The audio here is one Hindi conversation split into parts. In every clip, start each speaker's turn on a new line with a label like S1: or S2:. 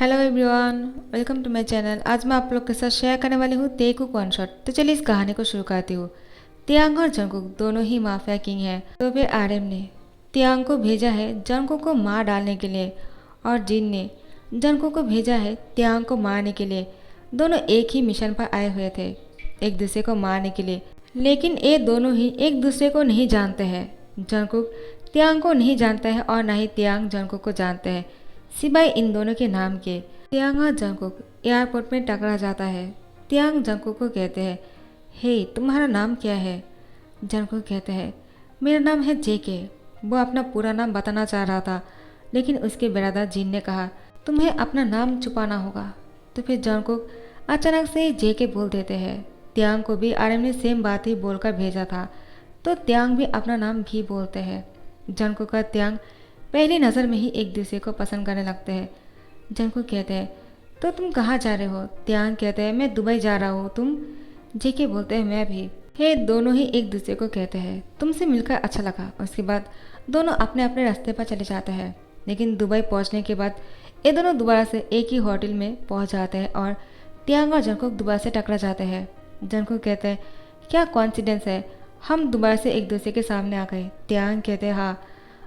S1: Hello everyone, welcome to my channel. आज मैं आप लोग के साथ शेयर करने वाली हूँ तेकुक वन शॉट। तो चलिए इस कहानी को शुरू करती हूँ। तियांग और जंगकुक दोनों ही माफिया किंग हैं। तो फिर आरएम ने तियांग को भेजा है जंगकुक को मार डालने के लिए, और जिन ने जंगकुक को भेजा है तियांग को मारने के लिए। दोनों एक ही मिशन पर आए हुए थे, एक दूसरे को मारने के लिए। लेकिन ये दोनों ही एक दूसरे को नहीं जानते हैं। जंगकुक तियांग को नहीं जानता है और न ही तियांग जंगकुक को जानते हैं, सिवाय इन दोनों के नाम के। तियांग और जंगकुक एयरपोर्ट में टकरा जाता है। तियांग जंगकुक को कहते हैं, हे तुम्हारा नाम क्या है? जंगकुक कहते हैं, मेरा नाम है जेके। वो अपना पूरा नाम बताना चाह रहा था, लेकिन उसके बिरादर जिन ने कहा तुम्हें अपना नाम छुपाना होगा। तो फिर जंगकुक अचानक से ही जेके बोल देते हैं। तियांग को भी आरएम ने सेम बात ही बोलकर भेजा था, तो तियांग भी अपना नाम भी बोलते हैं। जंगकुक और तियांग पहली नज़र में ही एक दूसरे को पसंद करने लगते हैं। जंगकुक कहते हैं, तो तुम कहाँ जा रहे हो? तियांग कहते हैं, मैं दुबई जा रहा हूँ। तुम? जेके बोलते हैं, मैं भी। हे दोनों ही एक दूसरे को कहते हैं, तुमसे मिलकर अच्छा लगा। उसके बाद दोनों अपने अपने रास्ते पर चले जाते हैं। लेकिन दुबई पहुँचने के बाद ये दोनों दोबारा से एक ही होटल में पहुँच जाते हैं और तियांग और जंगकुक दोबारा से टकरा जाते हैं। जंगकुक कहते हैं, क्या कॉन्सिडेंस है, हम दोबारा से एक दूसरे के सामने आ गए। तियांग कहते हैं, हाँ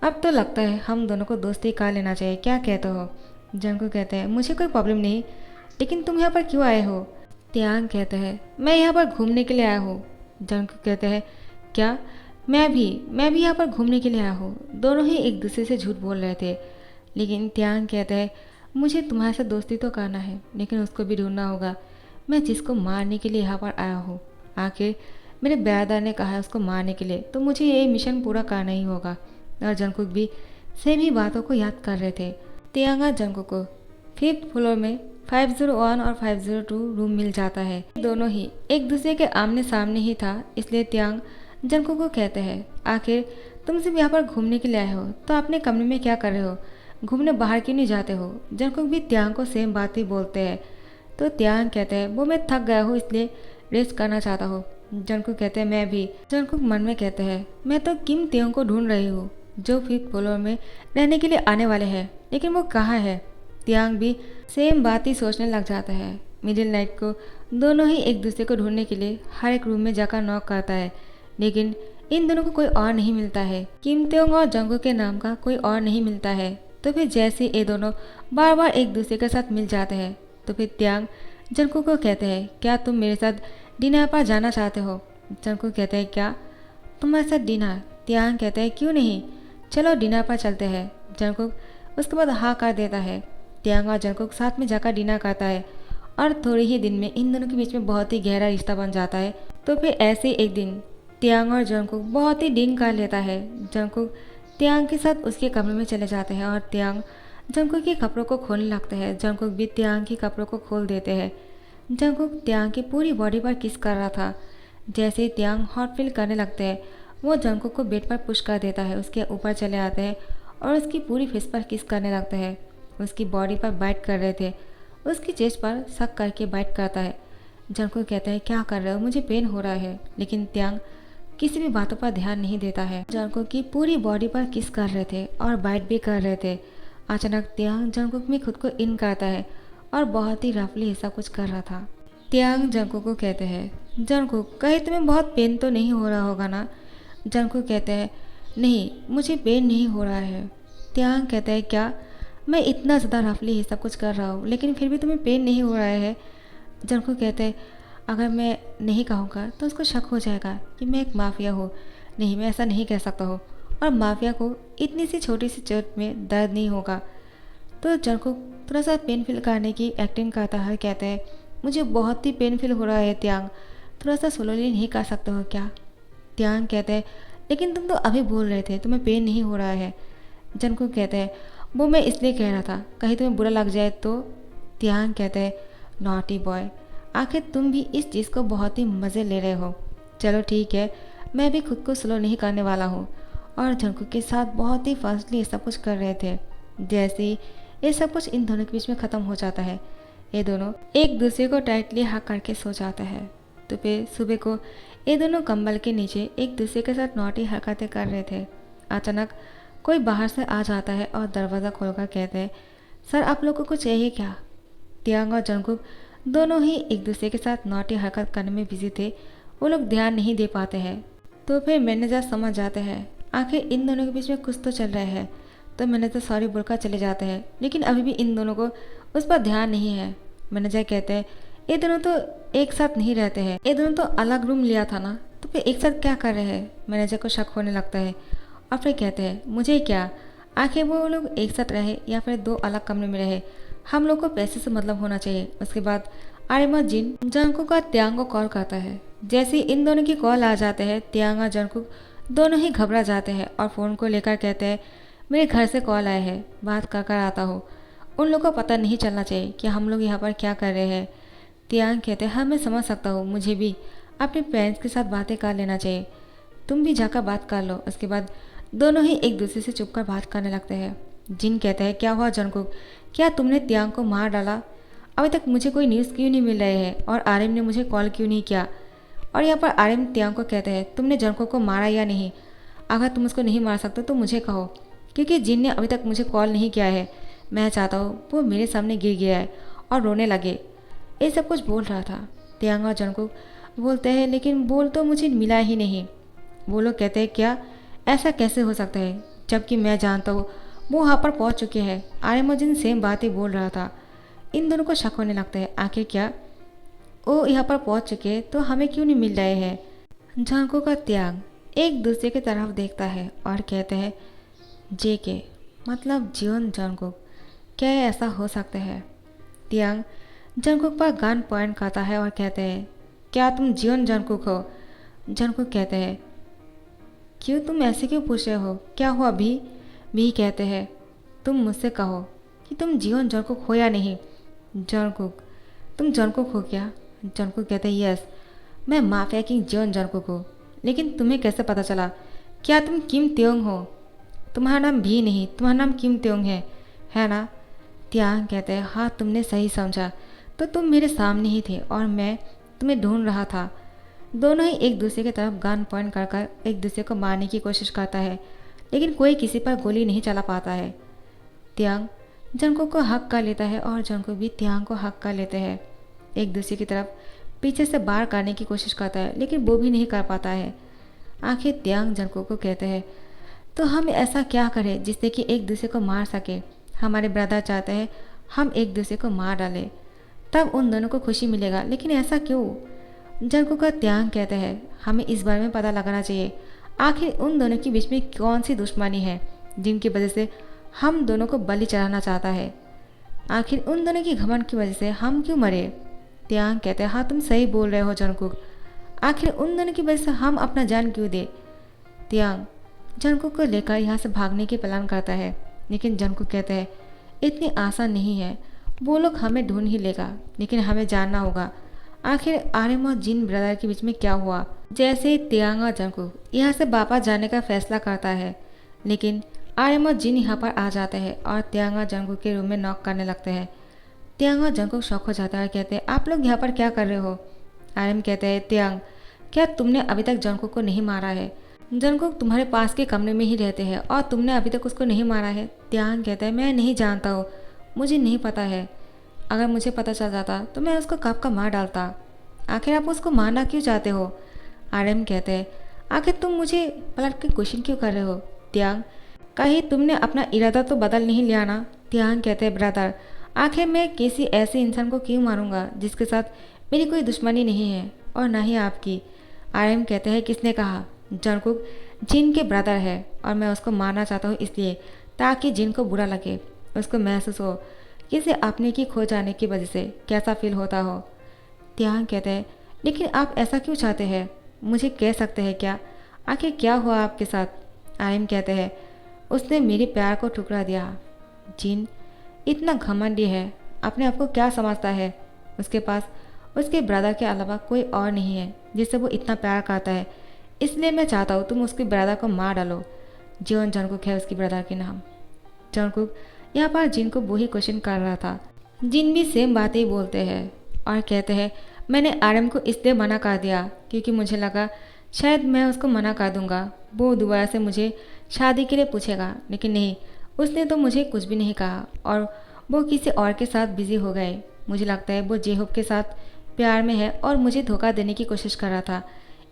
S1: अब तो लगता है हम दोनों को दोस्ती कर लेना चाहिए, क्या कहते हो? जंगकुक कहते हैं, मुझे कोई प्रॉब्लम नहीं, लेकिन तुम यहाँ पर क्यों आए हो? तियांग कहते हैं, मैं यहाँ पर घूमने के लिए आया हूँ। जंगकुक कहते हैं, क्या? मैं भी यहाँ पर घूमने के लिए आया हूँ। दोनों ही एक दूसरे से झूठ बोल रहे थे। लेकिन तियांग कहते हैं, मुझे तुम्हारे साथ दोस्ती तो करना है, लेकिन उसको भी ढूंढना होगा। मैं जिसको मारने के लिए यहाँ पर आया हूँ, आखिर मेरे ब्रदर ने कहा है उसको मारने के लिए, तो मुझे ये मिशन पूरा करना ही होगा। और जंगकुक भी सेम ही बातों को याद कर रहे थे। तियांग और जंगकुक को 5th फ्लोर में 501 और 502 रूम मिल जाता है। दोनों ही एक दूसरे के आमने सामने ही था, इसलिए तियांग जंगकुक को कहते हैं, आखिर तुम सिर्फ यहाँ पर घूमने के लिए आए हो, तो अपने कमरे में क्या कर रहे हो? घूमने बाहर क्यों नहीं जाते हो? जंगकुक भी तियांग को सेम बात ही बोलते हैं। तो तियांग कहते हैं, वो मैं थक गया हूँ इसलिए रेस्ट करना चाहता हूँ। जंगकुक कहते हैं, मैं भी। जंगकुक मन में कहते हैं, मैं तो किम तियांग को ढूंढ रही हूँ जो 5th फ्लोर में रहने के लिए आने वाले हैं, लेकिन वो कहाँ है? तियांग भी सेम बात ही सोचने लग जाता है। मिडिल नाइट को दोनों ही एक दूसरे को ढूंढने के लिए हर एक रूम में जाकर नॉक करता है, लेकिन इन दोनों को कोई और नहीं मिलता है। किम तियांग और जंगकुक के नाम का कोई और नहीं मिलता है। तो फिर जैसे ये दोनों बार बार एक दूसरे के साथ मिल जाते हैं, तो फिर तियांग जंगकुक को कहते हैं, क्या तुम मेरे साथ डिनर पर जाना चाहते हो? जंगकुक कहते हैं, क्या तुम्हारे साथ डिनर? तियांग कहते हैं, क्यों नहीं, चलो डिनर पर चलते हैं। जंगकुक उसके बाद हाँ कर देता है। तियांग और जंगकुक साथ में जाकर डिनर करता है और थोड़े ही दिन में इन दोनों के बीच में बहुत ही गहरा रिश्ता बन जाता है। तो फिर ऐसे एक दिन तियांग और जंगकुक बहुत ही डिंग कर लेता है। जंगकुक तियांग के साथ उसके कमरे में चले जाते हैं और तियांग जंगकुक के कपड़ों को खोलने लगते हैं। जंगकुक भी तियांग के कपड़ों को खोल देते हैं। जंगकुक तियांग की पूरी बॉडी पर किस कर रहा था। जैसे ही तियांग हॉट फील करने लगते हैं, वो जंगकुक को बेड पर पुश कर देता है, उसके ऊपर चले आते हैं और उसकी पूरी फेस पर किस करने लगते हैं। उसकी बॉडी पर बाइट कर रहे थे, उसकी चेस्ट पर शक करके बाइट करता है। जंगकुक कहता है, क्या कर रहे हो, मुझे पेन हो रहा है। लेकिन तियांग किसी भी बातों पर ध्यान नहीं देता है। जंगकुक की पूरी बॉडी पर किस कर रहे थे और बाइट भी कर रहे थे। अचानक तियांग जंगकुक में खुद को इन करता है और बहुत ही रफली ऐसा कुछ कर रहा था। तियांग जंगकुक को कहते हैं, जंगकुक कहीं तुम्हें बहुत पेन तो नहीं हो रहा होगा ना? जंगकुक कहते हैं, नहीं मुझे पेन नहीं हो रहा है। तियांग कहते हैं, क्या मैं इतना ज़्यादा रफली ये सब कुछ कर रहा हूँ, लेकिन फिर भी तुम्हें पेन नहीं हो रहा है? जंगकुक कहते हैं, अगर मैं नहीं कहूँगा तो उसको शक हो जाएगा कि मैं एक माफिया हूँ। नहीं, मैं ऐसा नहीं कह सकता हूँ, और माफिया को इतनी सी छोटी सी चोट में दर्द नहीं होगा। तो जंगकुक थोड़ा सा पेन फील करने की एक्टिंग करता है, कहते हैं, मुझे बहुत ही पेन फील हो रहा है तियांग, थोड़ा सा स्लोली नहीं कर सकते हो क्या? तियांग कहते हैं, लेकिन तुम तो अभी बोल रहे थे तुम्हें पेन नहीं हो रहा है। जंगकुक कहते हैं, वो मैं इसलिए कह रहा था, कहीं तुम्हें बुरा लग जाए तो। तियांग कहते हैं, नॉटी बॉय, आखिर तुम भी इस चीज़ को बहुत ही मज़े ले रहे हो। चलो ठीक है, मैं भी खुद को स्लो नहीं करने वाला हूँ। और जंगकुक के साथ बहुत ही फास्टली सब कुछ कर रहे थे। जैसे ही ये सब कुछ इन दोनों के बीच में ख़त्म हो जाता है, ये दोनों एक दूसरे को टाइटली हक करके सो जाता है। तो फिर सुबह को ये दोनों कंबल के नीचे एक दूसरे के साथ नौटी हरकतें कर रहे थे। अचानक कोई बाहर से आ जाता है और दरवाज़ा खोलकर कहते हैं, सर आप लोगों को चाहिए क्या? तियांग और जंगकुक दोनों ही एक दूसरे के साथ नौटी हरकत करने में बिजी थे। वो लोग ध्यान नहीं दे पाते हैं। तो फिर मैनेजर समझ जाते हैं आखिर इन दोनों के बीच में कुछ तो चल रहा है। तो मैनेजर सॉरी बोलकर चले जाते हैं, लेकिन अभी भी इन दोनों को उस पर ध्यान नहीं है। मैनेजर कहते हैं ये दोनों तो एक साथ नहीं रहते हैं, ये दोनों तो अलग रूम लिया था ना, तो फिर एक साथ क्या कर रहे हैं? मैनेजर को शक होने लगता है और फिर कहते हैं मुझे क्या, आखिर वो लोग एक साथ रहे या फिर दो अलग कमरे में रहे, हम लोग को पैसे से मतलब होना चाहिए। उसके बाद आर्यमा जिन जंगकुक का तियांग को कॉल करता है। जैसे ही इन दोनों की कॉल आ जाते हैं, तियांग और जंगकुक दोनों ही घबरा जाते हैं और फ़ोन को लेकर कहते हैं मेरे घर से कॉल आया है, बात कर कर आता हूँ। उन लोगों को पता नहीं चलना चाहिए कि हम लोग यहाँ पर क्या कर रहे हैं। तियांग कहते हैं हाँ मैं समझ सकता हूँ, मुझे भी अपने पेरेंट्स के साथ बातें कर लेना चाहिए, तुम भी जाकर बात कर लो। उसके बाद दोनों ही एक दूसरे से चुपकर बात करने लगते हैं। जिन कहते हैं क्या हुआ जंगकुक, क्या तुमने तियांग को मार डाला? अभी तक मुझे कोई न्यूज़ क्यों नहीं मिल रहे हैं और आर्यन ने मुझे कॉल क्यों नहीं किया? और यहाँ पर आर्यन तियांग को कहते हैं तुमने जंगकुक को मारा या नहीं? अगर तुम उसको नहीं मार सकते तो मुझे कहो, क्योंकि जिन ने अभी तक मुझे कॉल नहीं किया है। मैं चाहता हूँ वो मेरे सामने गिर गया है और रोने लगे। ये सब कुछ बोल रहा था। तियांग और जंगकुक बोलते हैं लेकिन बोल तो मुझे मिला ही नहीं। वो लोग कहते हैं क्या, ऐसा कैसे हो सकता है, जबकि मैं जानता हूँ वो वहाँ पर पहुँच चुके हैं। आर्यमोजिन सेम बातें बोल रहा था। इन दोनों को शक होने लगता है आखिर क्या वो यहाँ पर पहुँच चुके तो हमें क्यों नहीं मिल रहे हैं। जंगकुक का तियांग एक दूसरे की तरफ देखता है और कहते हैं जेके मतलब जीवन जंगकुक, क्या ऐसा हो सकता है? तियांग जंगकुक पर गन पॉइंट करता है और कहते हैं क्या तुम जीवन जंगकुक हो? जंगकुक कहते हैं क्यों, तुम ऐसे क्यों पूछ रहे हो, क्या हुआ भी? भी कहते हैं तुम मुझसे कहो कि तुम जीवन जंगकुक हो या नहीं। जंगकुक तुम जंगकुक हो क्या? जंगकुक कहते हैं यस, मैं माफिया किंग जीवन जंगकुक हूँ। लेकिन तुम्हें कैसे पता चला? क्या तुम किम त्योंग हो? तुम्हारा नाम भी नहीं, तुम्हारा नाम किम त्योंग है ना? तियांग कहते हैं हाँ तुमने सही समझा, तो तुम मेरे सामने ही थे और मैं तुम्हें ढूंढ रहा था। दोनों ही एक दूसरे की तरफ गन पॉइंट कर कर एक दूसरे को मारने की कोशिश करता है, लेकिन कोई किसी पर गोली नहीं चला पाता है। तियांग जंगकुक को हक कर लेता है और जंगकुक भी तियांग को हक कर लेते हैं। एक दूसरे की तरफ पीछे से बाहर करने की कोशिश करता है, लेकिन वो भी नहीं कर पाता है। आखिर तियांग जंगकुक को कहते हैं तो हम ऐसा क्या करें जिससे कि एक दूसरे को मार सके? हमारे ब्रदर चाहते हैं हम एक दूसरे को मार डालें, तब उन दोनों को खुशी मिलेगा, लेकिन ऐसा क्यों? जंगकुक का तियांग कहते हैं हमें इस बारे में पता लगाना चाहिए, आखिर उन दोनों के बीच में कौन सी दुश्मनी है जिनकी वजह से हम दोनों को बलि चढ़ाना चाहता है। आखिर उन दोनों की घमंड की वजह से हम क्यों मरे? तियांग कहते हैं हाँ तुम सही बोल रहे हो जंगकुक, आखिर उन दोनों की वजह से हम अपना जान क्यों दे? तियांग जंगकुक को लेकर यहाँ से भागने की प्लान करता है, लेकिन जंगकुक कहते हैं इतनी आसान नहीं है, वो लोग हमें ढूंढ ही लेगा, लेकिन हमें जानना होगा आखिर आर्यम और जिन ब्रदर के बीच में क्या हुआ। जैसे ही तियांग और जंगकुक यहाँ से वापस जाने का फैसला करता है, लेकिन आर्यम और जिन यहाँ पर आ जाते हैं और तियांग और जंगकुक के रूम में नॉक करने लगते हैं। तियांग और जंगकुक शॉक हो जाता है और कहते हैं आप लोग यहाँ पर क्या कर रहे हो? आर्यम कहते हैं तियांग क्या तुमने अभी तक जंगकुक को नहीं मारा है? जंगकुक तुम्हारे पास के कमरे में ही रहते हैं और तुमने अभी तक उसको नहीं मारा है। तियांग कहता है मैं नहीं जानता हूँ, मुझे नहीं पता है, अगर मुझे पता चल जाता तो मैं उसको कब का मार डालता। आखिर आप उसको मारना क्यों चाहते हो? आर्यम कहते हैं आखिर तुम मुझे पलट के क्वेश्चन क्यों कर रहे हो? तियांग कहीं तुमने अपना इरादा तो बदल नहीं लिया ना? तियांग कहते हैं ब्रदर आखिर मैं किसी ऐसे इंसान को क्यों मारूंगा जिसके साथ मेरी कोई दुश्मनी नहीं है और ना ही आपकी। आर्यम कहते हैं किसने कहा? जंगकुक जिन के ब्रदर है और मैं उसको मारना चाहता हूँ इसलिए ताकि जिन को बुरा लगे, उसको महसूस हो किसी अपने की खो जाने की वजह से कैसा फील होता हो। तियांग कहते हैं लेकिन आप ऐसा क्यों चाहते हैं, मुझे कह सकते हैं क्या, आखिर क्या हुआ आपके साथ? आर्यम कहते हैं उसने मेरे प्यार को ठुकरा दिया। जिन इतना घमंडी है, अपने आप को क्या समझता है? उसके पास उसके ब्रदर के अलावा कोई और नहीं है जिससे वो इतना प्यार करता है, इसलिए मैं चाहता हूँ तुम उसके ब्रदर को मार डालो। जीवन जंगकुक है उसकी ब्रदर के नाम। जंगकुक यहाँ पर जिन को वही क्वेश्चन कर रहा था। जिन भी सेम बातें ही बोलते हैं और कहते हैं मैंने आर्यम को इसलिए मना कर दिया क्योंकि मुझे लगा शायद मैं उसको मना कर दूंगा, वो दोबारा से मुझे शादी के लिए पूछेगा, लेकिन नहीं, उसने तो मुझे कुछ भी नहीं कहा और वो किसी और के साथ बिजी हो गए। मुझे लगता है वो जेहोब के साथ प्यार में है और मुझे धोखा देने की कोशिश कर रहा था,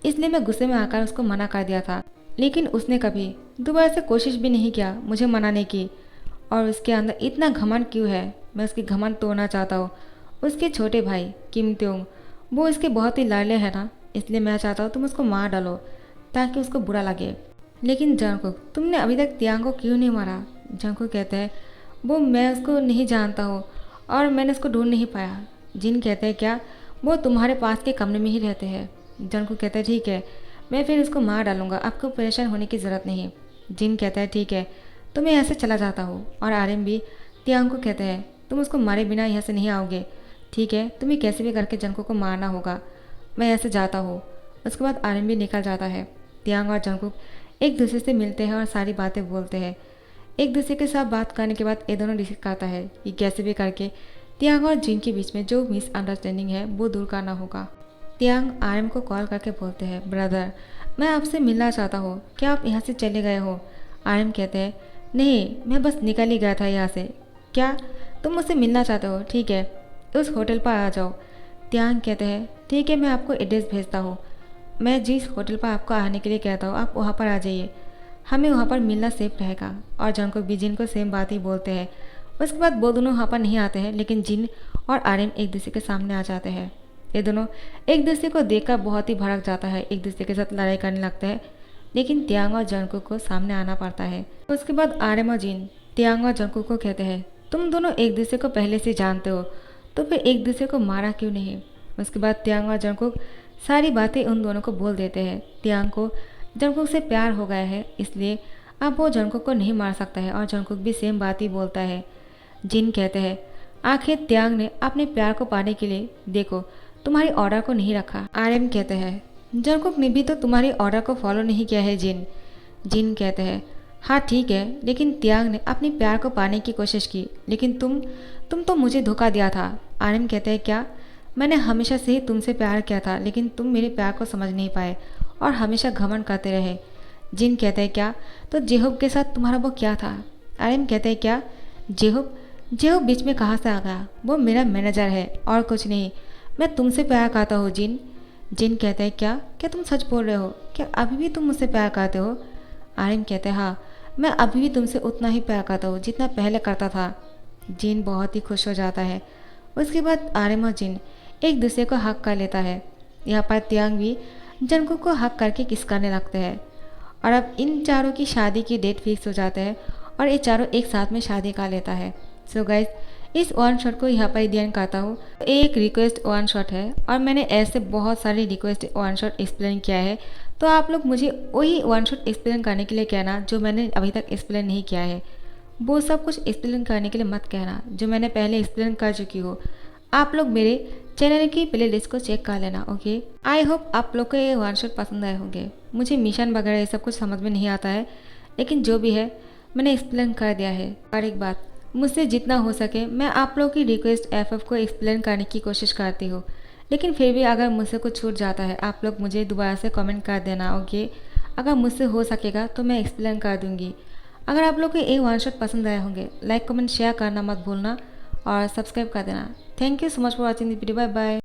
S1: इसलिए मैं गुस्से में आकर उसको मना कर दिया था। लेकिन उसने कभी दोबारा से कोशिश भी नहीं किया मुझे मनाने की। और उसके अंदर इतना घमंड क्यों है? मैं उसकी घमंड तोड़ना चाहता हूँ। उसके छोटे भाई किम त्योंग, वो इसके बहुत ही लाडले हैं ना, इसलिए मैं चाहता हूँ तुम उसको मार डालो ताकि उसको बुरा लगे। लेकिन जंगकुक, तुमने अभी तक तियांग को क्यों नहीं मारा? जंगकुक कहते हैं वो मैं उसको नहीं जानता हूँ और मैंने उसको ढूंढ नहीं पाया। जिन कहते हैं क्या वो तुम्हारे पास के कमरे में ही रहते हैं? जंगकुक कहते हैं ठीक है, मैं फिर उसको मार डालूंगा, आपको परेशान होने की ज़रूरत नहीं। जिन कहता है ठीक है, तो मैं यहाँ से चला जाता हूँ। और आर्यन भी तियांग को कहते हैं तुम उसको मारे बिना यहाँ से नहीं आओगे, ठीक है, तुम्हें कैसे भी करके जंगकुक को मारना होगा, मैं यहाँ से जाता हूँ। उसके बाद आर्यन भी निकल जाता है। तियांग और जंगकुक एक दूसरे से मिलते हैं और सारी बातें बोलते हैं। एक दूसरे के साथ बात करने के बाद ये दोनों डिसाइड करता है कि कैसे भी करके तियांग और जिन के बीच में जो मिसअंडरस्टैंडिंग है वो दूर करना होगा। तियांग आर्यन को कॉल करके बोलते हैं ब्रदर, मैं आपसे मिलना चाहता हूँ, क्या आप यहाँ से चले गए हो? आर्यन कहते हैं नहीं, मैं बस निकल ही गया था यहाँ से। क्या तुम मुझसे मिलना चाहते हो? ठीक है, उस होटल पर आ जाओ। तियांग कहते हैं ठीक है, मैं आपको एड्रेस भेजता हूँ, मैं जिस होटल पर आपको आने के लिए कहता हूँ आप वहाँ पर आ जाइए, हमें वहाँ पर मिलना सेफ रहेगा। और जंगकुक भी जिन को सेम बात ही बोलते हैं। उसके बाद वो दोनों वहाँ पर नहीं आते हैं, लेकिन जिन और आर्यन एक दूसरे के सामने आ जाते हैं। ये दोनों एक दूसरे को देखकर बहुत ही भड़क जाता है, एक दूसरे के साथ लड़ाई करने लगते हैं। लेकिन तियांग और जंगकुक को सामने आना पड़ता है। उसके बाद आर्यन और जिन तियांग और जंगकुक को कहते हैं तुम दोनों एक दूसरे को पहले से जानते हो, तो फिर एक दूसरे को मारा क्यों नहीं? उसके बाद तियांग और जंगकुक सारी बातें उन दोनों को बोल देते हैं। तियांग को जंगकुक से प्यार हो गया है, इसलिए अब वो जंगकुक को नहीं मार सकता है और जंगकुक भी सेम बात ही बोलता है। जिन कहते हैं आखिर तियांग ने अपने प्यार को पाने के लिए देखो तुम्हारी ऑर्डर को नहीं रखा। आर्यन कहते हैं जंगकुक ने भी तो तुम्हारी ऑर्डर को फॉलो नहीं किया है जिन। जिन कहते हैं हाँ ठीक है, लेकिन तियांग ने अपनी प्यार को पाने की कोशिश की, लेकिन तुम तो मुझे धोखा दिया था। आर्यन कहते हैं क्या? मैंने हमेशा से ही तुमसे प्यार किया था, लेकिन तुम मेरे प्यार को समझ नहीं पाए और हमेशा घमंड करते रहे। जिन कहते हैं क्या? तो जेहोब के साथ तुम्हारा वो क्या था? आर्यन कहते हैं क्या? जेहोब बीच में कहाँ से आ गया? वो मेरा मैनेजर है और कुछ नहीं, मैं तुमसे प्यार करता हूँ जिन। जिन कहते हैं क्या तुम सच बोल रहे हो? क्या अभी भी तुम मुझसे प्यार करते हो? आर्यन कहते हैं हाँ, मैं अभी भी तुमसे उतना ही प्यार करता हूँ जितना पहले करता था। जिन बहुत ही खुश हो जाता है। उसके बाद आर्यन और जिन एक दूसरे को हक कर लेता है। यहाँ पर तियांग भी जंगकुक को हक करके किस करने लगते हैं। और अब इन चारों की शादी की डेट फिक्स हो जाता है और ये चारों एक साथ में शादी कर लेता है। सो गाइज, इस वन शॉट को यहाँ पर ही ध्यान करता हूँ। एक रिक्वेस्ट वन शॉट है और मैंने ऐसे बहुत सारे रिक्वेस्ट वन शॉट एक्सप्लेन किया है, तो आप लोग मुझे वही वन शॉट एक्सप्लेन करने के लिए कहना जो मैंने अभी तक एक्सप्लेन नहीं किया है। वो सब कुछ एक्सप्लेन करने के लिए मत कहना जो मैंने पहले एक्सप्लेन कर चुकी हो। आप लोग मेरे चैनल की प्ले लिस्ट को चेक कर लेना, ओके। आई होप आप लोग को ये वन शॉट पसंद आए होंगे। मुझे मिशन वगैरह ये सब कुछ समझ में नहीं आता है, लेकिन जो भी है मैंने एक्सप्लेन कर दिया है। और एक बात, मुझसे जितना हो सके मैं आप लोगों की रिक्वेस्ट एफएफ को एक्सप्लेन करने की कोशिश करती हूँ, लेकिन फिर भी अगर मुझसे कुछ छूट जाता है आप लोग मुझे दोबारा से कमेंट कर देना, ओके। अगर मुझसे हो सकेगा तो मैं एक्सप्लेन कर दूँगी। अगर आप लोग को ये वन शॉट पसंद आए होंगे, लाइक कमेंट शेयर करना मत भूलना और सब्सक्राइब कर देना। Thank you so much for watching this video. Bye bye.